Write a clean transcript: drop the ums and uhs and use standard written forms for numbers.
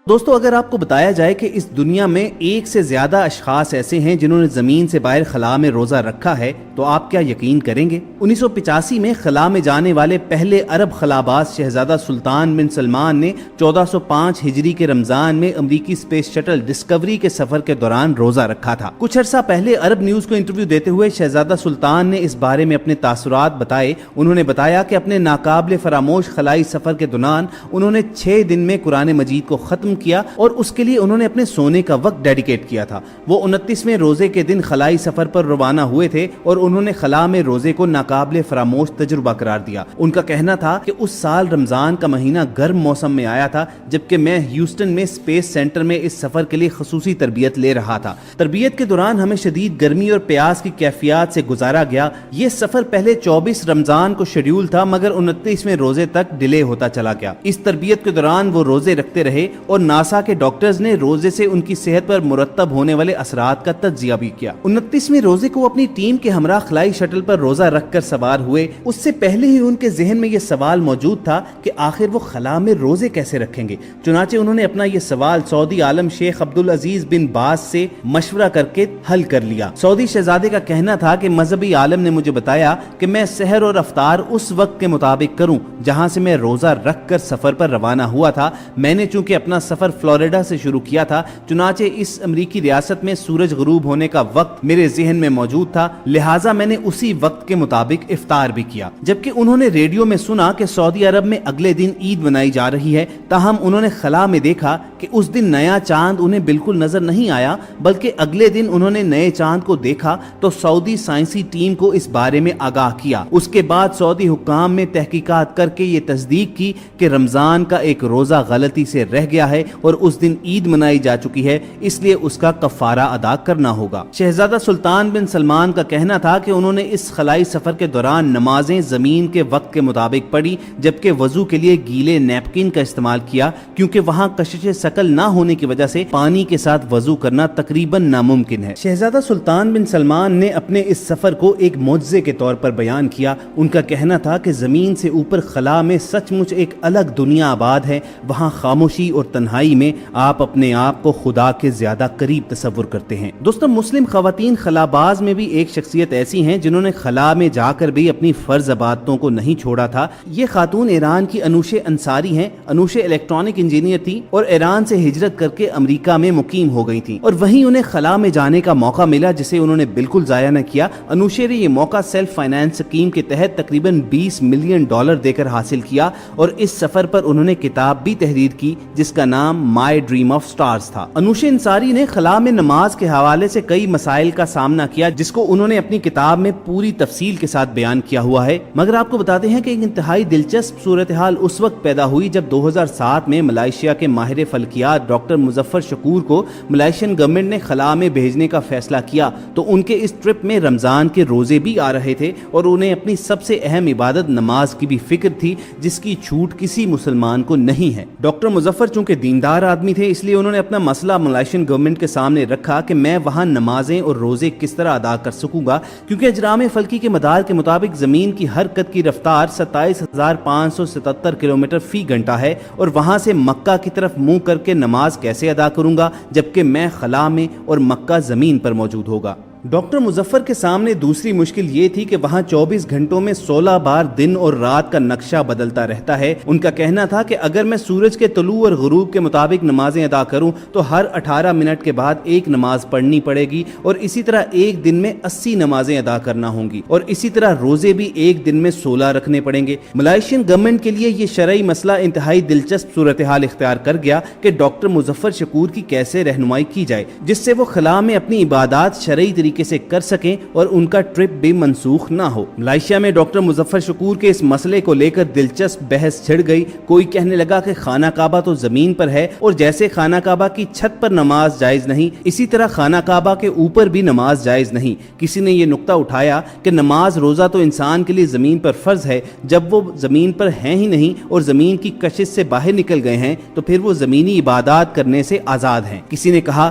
دوستو اگر آپ کو بتایا جائے کہ اس دنیا میں ایک سے زیادہ اشخاص ایسے ہیں جنہوں نے زمین سے باہر خلا میں روزہ رکھا ہے تو آپ کیا یقین کریں گے؟ 1985 میں خلا میں جانے والے پہلے عرب خلاباز شہزادہ سلطان بن سلمان نے 1405 ہجری کے رمضان میں امریکی اسپیس شٹل ڈسکوری کے سفر کے دوران روزہ رکھا تھا۔ کچھ عرصہ پہلے عرب نیوز کو انٹرویو دیتے ہوئے شہزادہ سلطان نے اس بارے میں اپنے تاثرات بتائے۔ انہوں نے بتایا کہ اپنے ناقابل فراموش خلائی سفر کے دوران انہوں نے 6 دن میں قرآن مجید کو ختم کیا اور اس کے لیے انہوں نے اپنے سونے کا وقت ڈیڈیکیٹ کیا تھا۔ وہ 29ویں روزے کے دن خلائی سفر پر روانہ ہوئے تھے اور انہوں نے خلا میں روزے کو ناقابل فراموش تجربہ قرار دیا۔ ان کا کہنا تھا کہ اس سال رمضان کا مہینہ گرم موسم میں آیا تھا جبکہ میں ہیوسٹن میں اسپیس سینٹر میں اس سفر کے لیے خصوصی تربیت لے رہا تھا۔ تربیت کے دوران ہمیں شدید گرمی اور پیاس کی کیفیات سے گزارا گیا۔ یہ سفر پہلے 24 رمضان کو شیڈول تھا مگر 29ویں روزے تک ڈیلے ہوتا چلا گیا۔ اس تربیت کے دوران وہ روزے رکھتے رہے اور ناسا کے ڈاکٹرز نے روزے سے ان کی صحت پر مرتب ہونے والے اثرات کا تجزیہ بھی کیا۔ 29ویں روزے کو اپنی ٹیم کے ہمراہ خلائی شٹل پر روزہ رکھ کر سوار ہوئے۔ اس سے پہلے ہی ان کے ذہن میں یہ سوال موجود تھا کہ آخر وہ خلا میں روزے کیسے رکھیں گے۔ چنانچہ انہوں نے اپنا یہ سوال سعودی عالم شیخ عبدالعزیز بن باز سے مشورہ کر کے حل کر لیا۔ سعودی شہزادے کا کہنا تھا کہ مذہبی عالم نے مجھے بتایا کہ میں سحر اور افطار اس وقت کے مطابق کروں جہاں سے میں روزہ رکھ کر سفر پر روانہ ہوا تھا۔ میں نے چونکہ اپنا سفر فلوریڈا سے شروع کیا تھا، چنانچہ اس امریکی ریاست میں سورج غروب ہونے کا وقت میرے ذہن میں موجود تھا، لہٰذا میں نے اسی وقت کے مطابق افطار بھی کیا۔ جبکہ انہوں نے ریڈیو میں سنا کہ سعودی عرب میں اگلے دن عید منائی جا رہی ہے، تاہم انہوں نے خلا میں دیکھا کہ اس دن نیا چاند انہیں بالکل نظر نہیں آیا، بلکہ اگلے دن انہوں نے نئے چاند کو دیکھا تو سعودی سائنسی ٹیم کو اس بارے میں آگاہ کیا۔ اس کے بعد سعودی حکام میں تحقیقات کر کے یہ تصدیق کی کہ رمضان کا ایک روزہ غلطی سے رہ گیا ہے اور اس دن عید منائی جا چکی ہے، اس لیے اس کا کفارہ ادا کرنا ہوگا۔ شہزادہ سلطان بن سلمان کا کہنا تھا کہ انہوں نے اس خلائی سفر کے دوران نمازیں زمین کے وقت کے مطابق پڑھی، جبکہ وضو کے لیے گیلے نیپکن کا استعمال کیا کیونکہ وہاں کشش ثقل نہ ہونے کی وجہ سے پانی کے ساتھ وضو کرنا تقریباً ناممکن ہے۔ شہزادہ سلطان بن سلمان نے اپنے اس سفر کو ایک معجزے کے طور پر بیان کیا۔ ان کا کہنا تھا کہ زمین سے اوپر خلا میں سچ مچ ایک الگ دنیا آباد ہے، وہاں خاموشی اور تنہائی میں آپ اپنے آپ کو خدا کے زیادہ قریب تصور کرتے ہیں۔ دوستو مسلم خواتین خلاباز میں بھی ایک شخصیت ایسی ہیں جنہوں نے خلا میں جا کر بھی اپنی فرض عبادتوں کو نہیں چھوڑا تھا۔ یہ خاتون ایران کی انوشے انصاری ہیں۔ انوشے الیکٹرانک انجینئر تھی اور ایران سے ہجرت کر کے امریکہ میں مقیم ہو گئی تھیں اور وہیں انہیں خلا میں جانے کا موقع ملا جسے انہوں نے بالکل ضائع نہ کیا۔ انوشے نے یہ موقع سیلف فائنانس اسکیم کے تحت تقریباً $20 ملین دے کر حاصل کیا اور اس سفر پر انہوں نے کتاب بھی تحریر کی جس کا نام مائی ڈریم آف سٹارز تھا۔ انوشے انصاری نے خلا میں نماز کے حوالے سے کئی مسائل کا سامنا کیا جس کو انہوں نے اپنی کتاب میں پوری تفصیل کے ساتھ بیان کیا ہوا ہے، مگر آپ کو بتاتے ہیں کہ ایک انتہائی دلچسپ صورتحال اس وقت پیدا ہوئی جب 2007 میں ملائیشیا کے ماہر فلکیات ڈاکٹر مظفر شکور کو ملائیشین گورنمنٹ نے خلا میں بھیجنے کا فیصلہ کیا تو ان کے اس ٹرپ میں رمضان کے روزے بھی آ رہے تھے اور انہیں اپنی سب سے اہم عبادت نماز کی بھی فکر تھی جس کی چھوٹ کسی مسلمان کو نہیں ہے۔ ڈاکٹر مظفر چونکہ دیندار آدمی تھے اس لیے انہوں نے اپنا مسئلہ ملائیشین گورنمنٹ کے سامنے رکھا کہ میں وہاں نمازیں اور روزے کس طرح ادا کر سکوں گا، کیونکہ اجرام فلکی کے مدار کے مطابق زمین کی حرکت کی رفتار 27,577 کلومیٹر فی گھنٹہ ہے اور وہاں سے مکہ کی طرف منہ کر کے نماز کیسے ادا کروں گا جبکہ میں خلا میں اور مکہ زمین پر موجود ہوگا۔ ڈاکٹر مظفر کے سامنے دوسری مشکل یہ تھی کہ وہاں 24 گھنٹوں میں 16 بار دن اور رات کا نقشہ بدلتا رہتا ہے۔ ان کا کہنا تھا کہ اگر میں سورج کے طلوع اور غروب کے مطابق نمازیں ادا کروں تو ہر 18 منٹ کے بعد ایک نماز پڑھنی پڑے گی اور اسی طرح ایک دن میں 80 نمازیں ادا کرنا ہوں گی اور اسی طرح روزے بھی ایک دن میں 16 رکھنے پڑیں گے۔ ملائیشین گورنمنٹ کے لیے یہ شرعی مسئلہ انتہائی دلچسپ صورتحال اختیار کر گیا کہ ڈاکٹر مظفر شکور کی کیسے رہنمائی کی جائے جس سے وہ خلا میں اپنی عبادات شرعی طریقے سے کر سکیں اور ان کا ٹرپ بھی منسوخ نہ ہو۔ ملائیشیا میں ڈاکٹر مظفر شکور کے اس مسئلے کو لے کر دلچسپ بحث چھڑ گئی۔ کوئی کہنے لگا کہ خانہ کعبہ تو زمین پر ہے اور جیسے خانہ کعبہ کی چھت پر نماز جائز نہیں اسی طرح خانہ کعبہ کے اوپر بھی نماز جائز نہیں۔ کسی نے یہ نقطہ اٹھایا کہ نماز روزہ تو انسان کے لیے زمین پر فرض ہے، جب وہ زمین پر ہیں ہی نہیں اور زمین کی کشش سے باہر نکل گئے ہیں تو پھر وہ زمینی عبادات کرنے سے آزاد ہیں۔ کسی نے کہا